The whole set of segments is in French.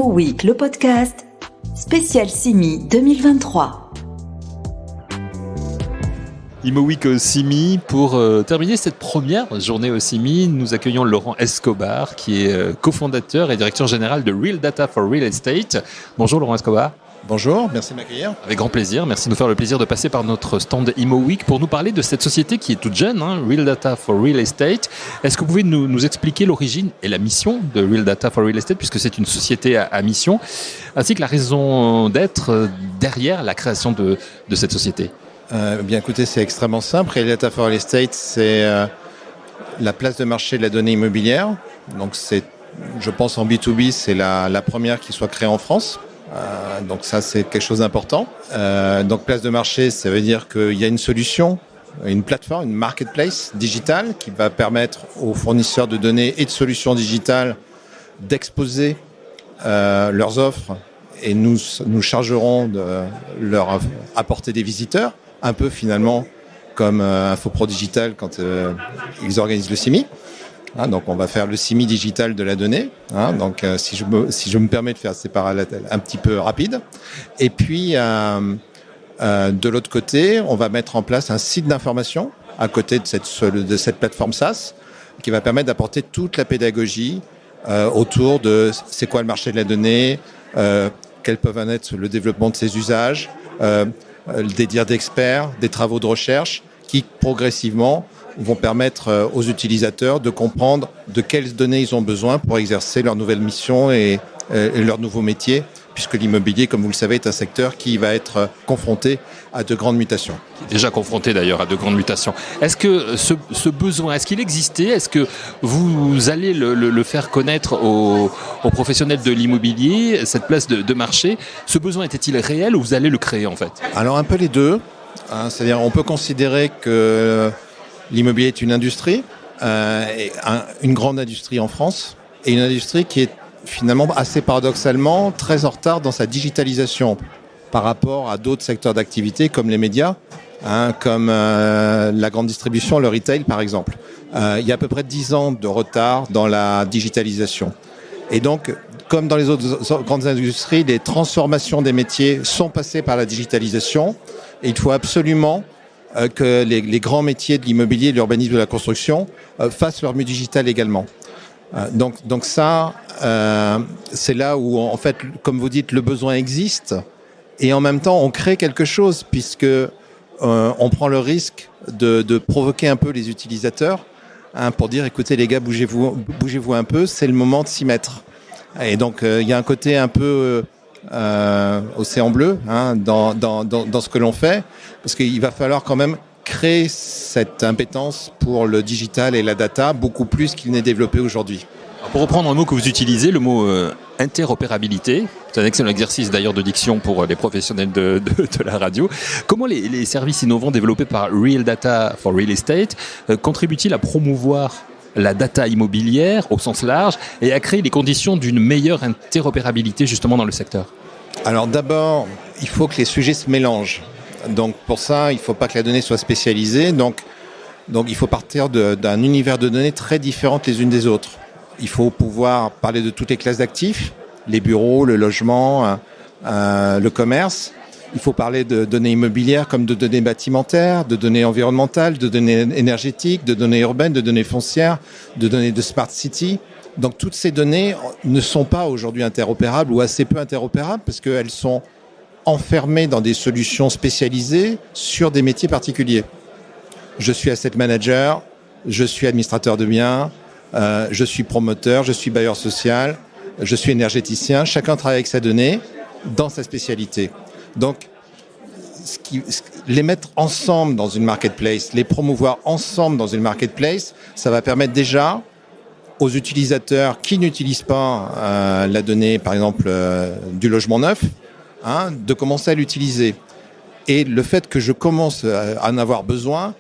Imo Week, le podcast, spécial CIMI 2023. Imo Week au CIMI. Pour terminer cette première journée au CIMI, nous accueillons Laurent Escobar, qui est cofondateur et directeur général de Real Data for Real Estate. Bonjour Laurent Escobar. Bonjour, merci de m'accueillir. Avec grand plaisir, merci de nous faire le plaisir de passer par notre stand Imo Week pour nous parler de cette société qui est toute jeune, Real Data for Real Estate. Est-ce que vous pouvez nous expliquer l'origine et la mission de Real Data for Real Estate, puisque c'est une société à mission, ainsi que la raison d'être derrière la création de cette société? Bien écoutez, c'est extrêmement simple. Real Data for Real Estate, c'est la place de marché de la donnée immobilière. Donc c'est, je pense en B2B, c'est la première qui soit créée en France. Donc ça, c'est quelque chose d'important. Donc place de marché, ça veut dire qu'il y a une solution, une plateforme, une marketplace digitale qui va permettre aux fournisseurs de données et de solutions digitales d'exposer leurs offres, et nous chargerons de leur apporter des visiteurs, un peu finalement comme Infopro Digital quand ils organisent le CIMI. Donc on va faire le CIMI digital de la donnée. Donc si je me permets de faire ces parallèles un petit peu rapides. Et puis de l'autre côté, on va mettre en place un site d'information à côté de cette plateforme SaaS qui va permettre d'apporter toute la pédagogie autour de c'est quoi le marché de la donnée, quels peuvent en être le développement de ses usages, des dires d'experts, des travaux de recherche qui progressivement vont permettre aux utilisateurs de comprendre de quelles données ils ont besoin pour exercer leur nouvelle mission et leur nouveau métier, puisque l'immobilier, comme vous le savez, est un secteur qui va être confronté à de grandes mutations. Déjà confronté d'ailleurs à de grandes mutations. Est-ce que ce besoin, est-ce qu'il existait? Est-ce que vous allez le faire connaître aux professionnels de l'immobilier, cette place de marché? Ce besoin était-il réel ou vous allez le créer en fait? Alors un peu les deux. C'est-à-dire on peut considérer que l'immobilier est une industrie, une grande industrie en France, et une industrie qui est finalement assez paradoxalement très en retard dans sa digitalisation par rapport à d'autres secteurs d'activité comme les médias, comme la grande distribution, le retail par exemple. Il y a à peu près 10 ans de retard dans la digitalisation. Et donc, comme dans les autres grandes industries, les transformations des métiers sont passées par la digitalisation, et il faut absolument que les grands métiers de l'immobilier, de l'urbanisme, de la construction fassent leur mue digital également. Donc ça, c'est là où, en fait, comme vous dites, le besoin existe et en même temps, on crée quelque chose puisque on prend le risque de provoquer un peu les utilisateurs pour dire, écoutez les gars, bougez-vous un peu, c'est le moment de s'y mettre. Et donc, il y a un côté un peu océan bleu dans ce que l'on fait, parce qu'il va falloir quand même créer cette impétence pour le digital et la data beaucoup plus qu'il n'est développé aujourd'hui. Alors pour reprendre un mot que vous utilisez, le mot interopérabilité, c'est un excellent exercice d'ailleurs de diction pour les professionnels de la radio. Comment les services innovants développés par Real Data for Real Estate contribuent-ils à promouvoir la data immobilière au sens large et à créer les conditions d'une meilleure interopérabilité justement dans le secteur? Alors d'abord, il faut que les sujets se mélangent. Donc pour ça, il ne faut pas que la donnée soit spécialisée. Donc il faut partir d'un univers de données très différentes les unes des autres. Il faut pouvoir parler de toutes les classes d'actifs, les bureaux, le logement, le commerce. Il faut parler de données immobilières comme de données bâtimentaires, de données environnementales, de données énergétiques, de données urbaines, de données foncières, de données de smart city. Donc toutes ces données ne sont pas aujourd'hui interopérables ou assez peu interopérables parce qu'elles sont enfermées dans des solutions spécialisées sur des métiers particuliers. Je suis asset manager, je suis administrateur de biens, je suis promoteur, je suis bailleur social, je suis énergéticien. Chacun travaille avec sa donnée dans sa spécialité. Donc, les mettre ensemble dans une marketplace, les promouvoir ensemble dans une marketplace, ça va permettre déjà aux utilisateurs qui n'utilisent pas la donnée, par exemple, du logement neuf, de commencer à l'utiliser. Et le fait que je commence à en avoir besoin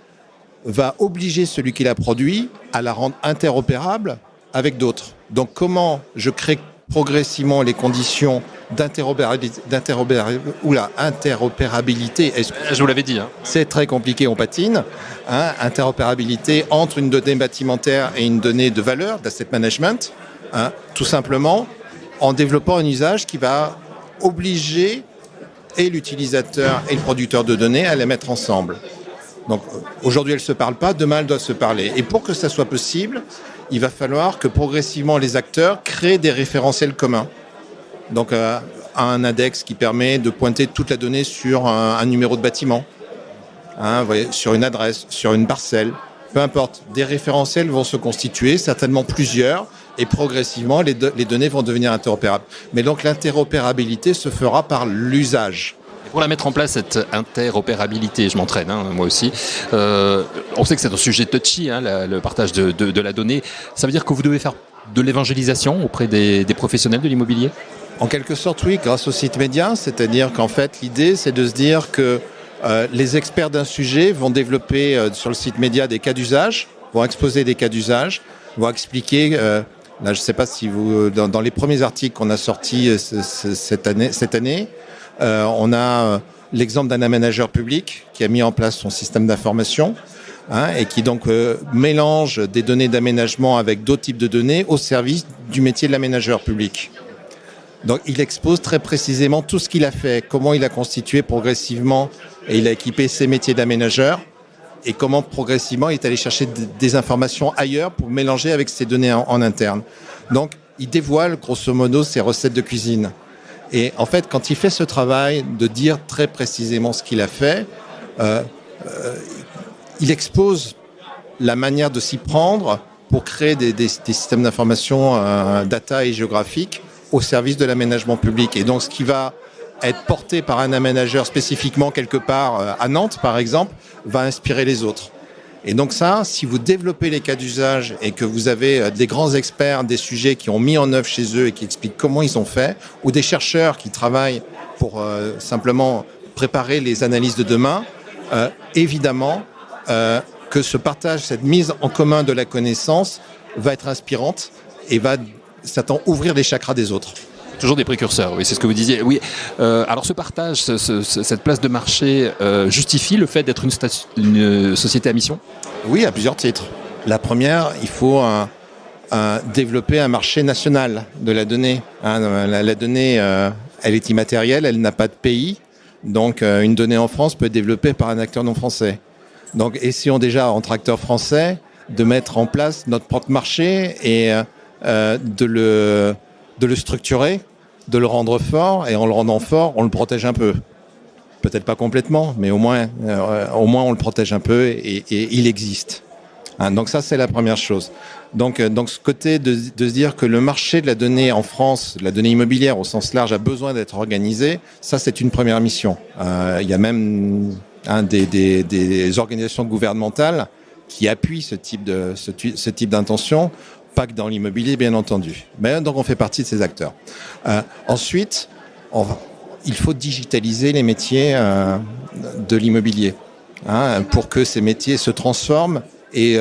va obliger celui qui l'a produit à la rendre interopérable avec d'autres. Donc comment je crée progressivement les conditions interopérabilité. Je vous l'avais dit. C'est très compliqué, on patine. Interopérabilité entre une donnée bâtimentaire et une donnée de valeur, d'asset management. Tout simplement, en développant un usage qui va obliger et l'utilisateur et le producteur de données à les mettre ensemble. Donc aujourd'hui, elles ne se parlent pas, demain, elles doivent se parler. Et pour que ça soit possible, il va falloir que progressivement les acteurs créent des référentiels communs. Donc un index qui permet de pointer toute la donnée sur un numéro de bâtiment, vous voyez, sur une adresse, sur une parcelle, peu importe. Des référentiels vont se constituer, certainement plusieurs, et progressivement, les données vont devenir interopérables. Mais donc l'interopérabilité se fera par l'usage. Pour la mettre en place, cette interopérabilité, je m'entraîne, moi aussi. On sait que c'est un sujet touchy, le partage de la donnée. Ça veut dire que vous devez faire de l'évangélisation auprès des professionnels de l'immobilier ? En quelque sorte, oui, grâce au site média. C'est-à-dire qu'en fait, l'idée, c'est de se dire que les experts d'un sujet vont développer sur le site média des cas d'usage, vont exposer des cas d'usage, vont expliquer... là, je ne sais pas si vous... Dans les premiers articles qu'on a sortis cette année, on a l'exemple d'un aménageur public qui a mis en place son système d'information et qui donc mélange des données d'aménagement avec d'autres types de données au service du métier de l'aménageur public. Donc il expose très précisément tout ce qu'il a fait, comment il a constitué progressivement et il a équipé ses métiers d'aménageur et comment progressivement il est allé chercher des informations ailleurs pour mélanger avec ses données en interne. Donc il dévoile grosso modo ses recettes de cuisine. Et en fait, quand il fait ce travail de dire très précisément ce qu'il a fait, il expose la manière de s'y prendre pour créer des systèmes d'information data et géographiques au service de l'aménagement public. Et donc, ce qui va être porté par un aménageur spécifiquement quelque part à Nantes, par exemple, va inspirer les autres. Et donc ça, si vous développez les cas d'usage et que vous avez des grands experts des sujets qui ont mis en œuvre chez eux et qui expliquent comment ils ont fait, ou des chercheurs qui travaillent pour simplement préparer les analyses de demain, évidemment que ce partage, cette mise en commun de la connaissance va être inspirante et va certainement ouvrir les chakras des autres. Toujours des précurseurs, oui, c'est ce que vous disiez. Oui. Alors ce partage, cette place de marché justifie le fait d'être une société à mission ? Oui, à plusieurs titres. La première, il faut développer un marché national de la donnée. La donnée, elle est immatérielle, elle n'a pas de pays. Donc une donnée en France peut être développée par un acteur non français. Donc essayons déjà, entre acteurs français, de mettre en place notre propre marché et de le structurer, de le rendre fort, et en le rendant fort, on le protège un peu. Peut-être pas complètement, mais au moins on le protège un peu et il existe. Donc ça, c'est la première chose. Donc ce côté de se dire que le marché de la donnée en France, la donnée immobilière au sens large, a besoin d'être organisé, ça c'est une première mission. Il y a même des organisations gouvernementales qui appuient ce type d'intention. Pas que dans l'immobilier, bien entendu. Mais donc, on fait partie de ces acteurs. Ensuite, il faut digitaliser les métiers de l'immobilier pour que ces métiers se transforment et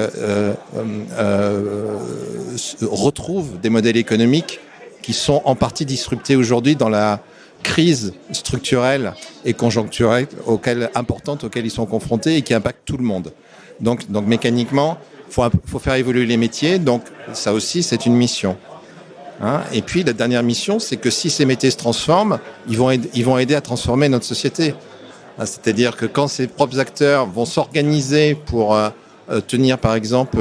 retrouvent des modèles économiques qui sont en partie disruptés aujourd'hui dans la crise structurelle et conjoncturelle importante auxquelles ils sont confrontés et qui impactent tout le monde. Donc mécaniquement, faut faire évoluer les métiers, donc ça aussi c'est une mission. Et puis la dernière mission, c'est que si ces métiers se transforment, ils vont aider à transformer notre société. C'est-à-dire que quand ces propres acteurs vont s'organiser pour tenir par exemple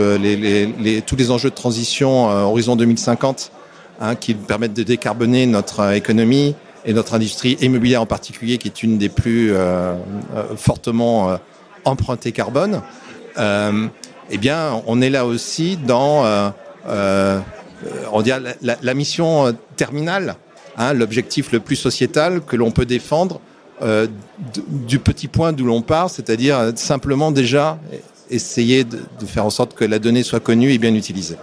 tous les enjeux de transition horizon 2050, qui permettent de décarboner notre économie et notre industrie immobilière en particulier, qui est une des plus fortement empruntées carbone, eh bien, on est là aussi dans on dirait la mission terminale, l'objectif le plus sociétal que l'on peut défendre du petit point d'où l'on part, c'est-à-dire simplement déjà essayer de faire en sorte que la donnée soit connue et bien utilisée.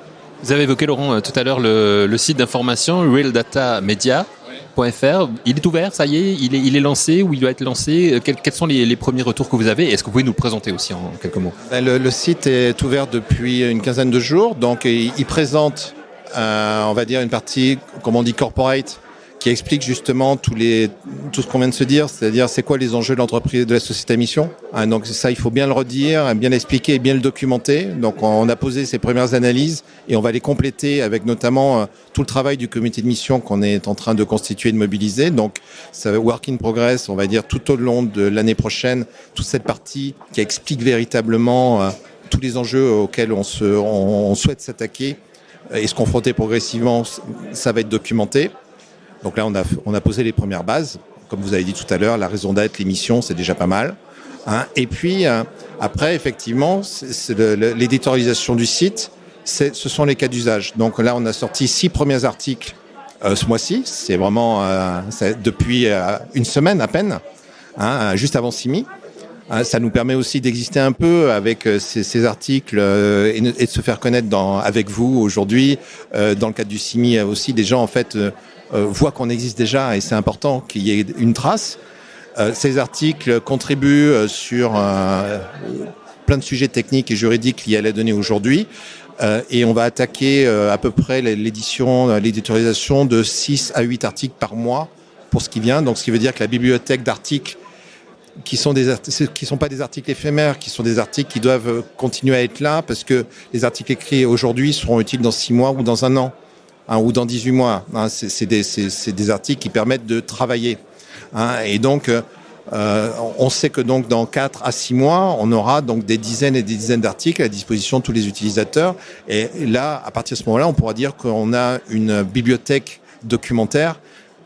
Vous avez évoqué, Laurent, tout à l'heure le site d'information realdatamedia.fr. Il est ouvert, ça y est, il est lancé ou il doit être lancé. Quels sont les premiers retours que vous avez ? Est-ce que vous pouvez nous le présenter aussi en quelques mots ? Le site est ouvert depuis une quinzaine de jours, donc il présente, on va dire, une partie, comme on dit, corporate, qui explique justement tout ce qu'on vient de se dire, c'est-à-dire c'est quoi les enjeux de l'entreprise, de la société à mission. Donc ça, il faut bien le redire, bien l'expliquer et bien le documenter. Donc on a posé ces premières analyses et on va les compléter avec notamment tout le travail du comité de mission qu'on est en train de constituer et de mobiliser. Donc ça va work in progress, on va dire tout au long de l'année prochaine, toute cette partie qui explique véritablement tous les enjeux auxquels on souhaite s'attaquer et se confronter progressivement, ça va être documenté. Donc là, on a posé les premières bases. Comme vous avez dit tout à l'heure, la raison d'être, les missions, c'est déjà pas mal. Et puis, après, effectivement, l'éditorialisation du site, ce sont les cas d'usage. Donc là, on a sorti 6 premiers articles ce mois-ci. C'est vraiment depuis une semaine à peine, juste avant CIMI. Ça nous permet aussi d'exister un peu avec ces articles et de se faire connaître avec vous aujourd'hui. Dans le cadre du CIMI aussi, des gens en fait voient qu'on existe déjà et c'est important qu'il y ait une trace. Ces articles contribuent sur plein de sujets techniques et juridiques liés à la donnée aujourd'hui. Et on va attaquer à peu près l'éditorialisation de 6 à 8 articles par mois pour ce qui vient. Donc ce qui veut dire que la bibliothèque d'articles qui sont pas des articles éphémères, qui sont des articles qui doivent continuer à être là parce que les articles écrits aujourd'hui seront utiles dans 6 mois ou dans 1 an, ou dans 18 mois. C'est des articles qui permettent de travailler. Et donc, on sait que donc dans 4 à 6 mois, on aura donc des dizaines et des dizaines d'articles à disposition de tous les utilisateurs. Et là, à partir de ce moment-là, on pourra dire qu'on a une bibliothèque documentaire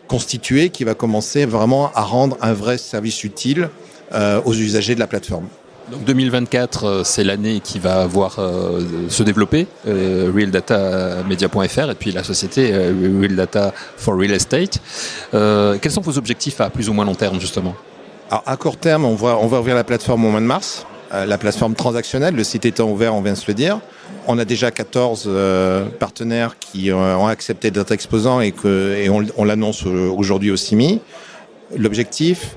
constituée qui va commencer vraiment à rendre un vrai service utile aux usagers de la plateforme. Donc 2024, c'est l'année qui va voir se développer realdatamedia.fr et puis la société Real Data for Real Estate. Quels sont vos objectifs à plus ou moins long terme justement ? Alors à court terme, on va ouvrir la plateforme au mois de mars, la plateforme transactionnelle, le site étant ouvert, on vient de se le dire. On a déjà 14 partenaires qui ont accepté d'être exposants et on l'annonce aujourd'hui au CIMI. L'objectif,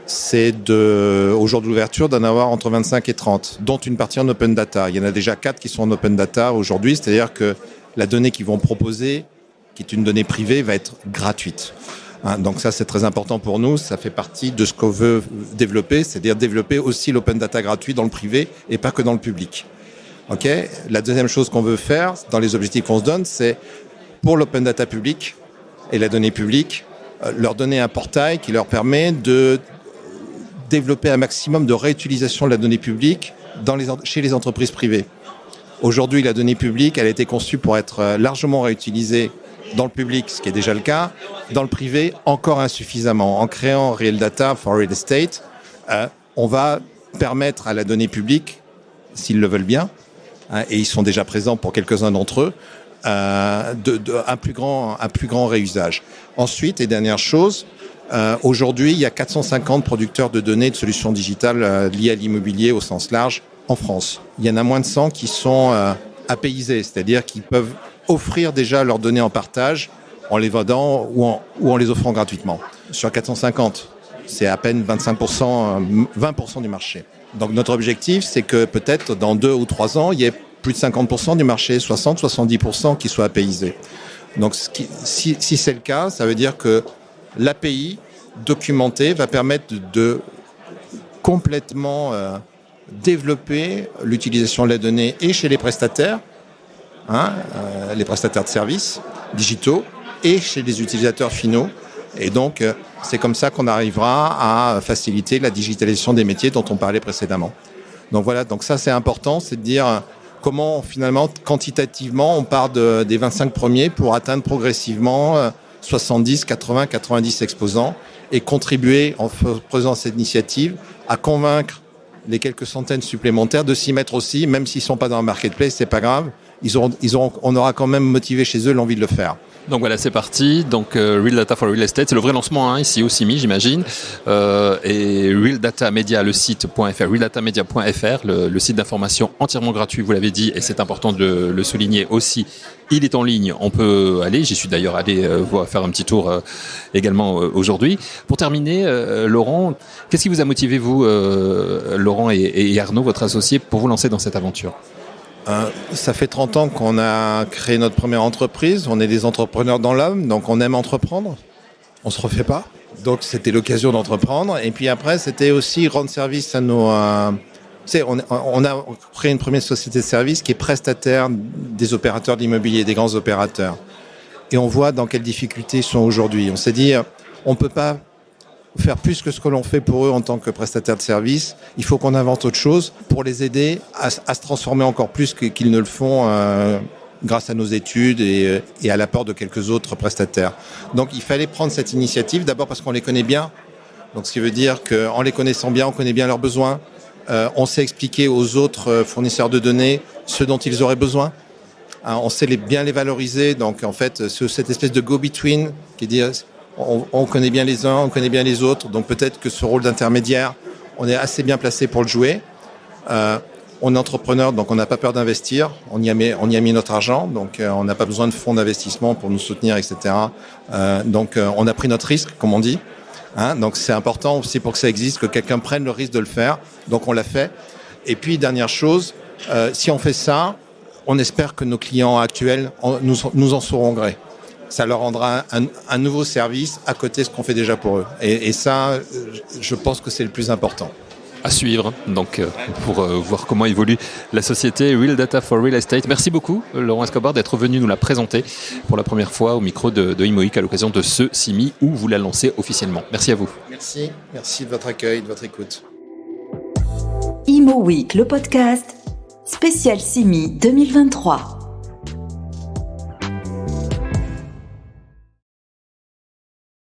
c'est au jour de l'ouverture d'en avoir entre 25 et 30, dont une partie en open data. Il y en a déjà 4 qui sont en open data aujourd'hui, c'est-à-dire que la donnée qu'ils vont proposer, qui est une donnée privée, va être gratuite. Donc ça, c'est très important pour nous. Ça fait partie de ce qu'on veut développer, c'est-à-dire développer aussi l'open data gratuit dans le privé et pas que dans le public. Okay. La deuxième chose qu'on veut faire, dans les objectifs qu'on se donne, c'est pour l'open data public et la donnée publique, leur donner un portail qui leur permet de développer un maximum de réutilisation de la donnée publique chez les entreprises privées. Aujourd'hui, la donnée publique, elle a été conçue pour être largement réutilisée dans le public, ce qui est déjà le cas. Dans le privé, encore insuffisamment. En créant Real Data for Real Estate, on va permettre à la donnée publique, s'ils le veulent bien, et ils sont déjà présents pour quelques-uns d'entre eux, un plus grand réusage. Ensuite, et dernière chose, aujourd'hui, il y a 450 producteurs de données de solutions digitales liées à l'immobilier au sens large en France. Il y en a moins de 100 qui sont apaisés, c'est-à-dire qui peuvent offrir déjà leurs données en partage en les vendant ou en les offrant gratuitement. Sur 450, c'est à peine 20% du marché. Donc notre objectif, c'est que peut-être dans 2 ou 3 ans, il y ait plus de 50% du marché, 60-70% qui soient apaisés. Donc si c'est le cas, ça veut dire que l'API documentée va permettre de complètement développer l'utilisation de la donnée et chez les prestataires, les prestataires de services digitaux, et chez les utilisateurs finaux. Et donc, c'est comme ça qu'on arrivera à faciliter la digitalisation des métiers dont on parlait précédemment. Donc voilà, donc ça c'est important, c'est de dire comment finalement, quantitativement, on part des 25 premiers pour atteindre progressivement 70, 80, 90 exposants et contribuer en faisant cette initiative à convaincre les quelques centaines supplémentaires de s'y mettre aussi, même s'ils ne sont pas dans le marketplace, c'est pas grave. On aura quand même motivé chez eux l'envie de le faire. Donc voilà, c'est parti. Donc Real Data for Real Estate, c'est le vrai lancement ici au CIMI, j'imagine. Et Real Data Media, le site.fr, realdatamedia.fr, le site d'information entièrement gratuit, vous l'avez dit, et c'est important de le souligner aussi. Il est en ligne, on peut aller. J'y suis d'ailleurs allé faire un petit tour également aujourd'hui. Pour terminer, Laurent, qu'est-ce qui vous a motivé, vous, Laurent et Arnaud, votre associé, pour vous lancer dans cette aventure ? Ça fait 30 ans qu'on a créé notre première entreprise. On est des entrepreneurs dans l'âme, donc on aime entreprendre. on se refait pas. Donc c'était l'occasion d'entreprendre. Et puis après, c'était aussi rendre service à nos... on a créé une première société de service qui est prestataire des opérateurs de l'immobilier, des grands opérateurs. Et on voit dans quelles difficultés ils sont aujourd'hui. On s'est dit, on peut pas faire plus que ce que l'on fait pour eux en tant que prestataire de service. Il faut qu'on invente autre chose pour les aider à se transformer encore plus qu'ils ne le font grâce à nos études et à l'apport de quelques autres prestataires. Donc il fallait prendre cette initiative, d'abord parce qu'on les connaît bien. Donc ce qui veut dire qu'en les connaissant bien, on connaît bien leurs besoins. On sait expliquer aux autres fournisseurs de données ce dont ils auraient besoin. On sait bien les valoriser. Donc en fait, c'est cette espèce de go-between qui dit on connaît bien les uns, on connaît bien les autres. Donc peut-être que ce rôle d'intermédiaire, on est assez bien placé pour le jouer. On est entrepreneur, donc on n'a pas peur d'investir. On y a mis notre argent, donc on n'a pas besoin de fonds d'investissement pour nous soutenir, etc. Donc on a pris notre risque, comme on dit. Donc c'est important aussi pour que ça existe, que quelqu'un prenne le risque de le faire. Donc on l'a fait. Et puis dernière chose, si on fait ça, on espère que nos clients actuels nous en sauront gré. Ça leur rendra un nouveau service à côté de ce qu'on fait déjà pour eux. Et ça, je pense que c'est le plus important. À suivre, donc, pour voir comment évolue la société Real Data for Real Estate. Merci beaucoup, Laurent Escobar, d'être venu nous la présenter pour la première fois au micro de IMOIC à l'occasion de ce CIMI où vous la lancez officiellement. Merci à vous. Merci de votre accueil, de votre écoute. IMOIC, le podcast spécial CIMI 2023.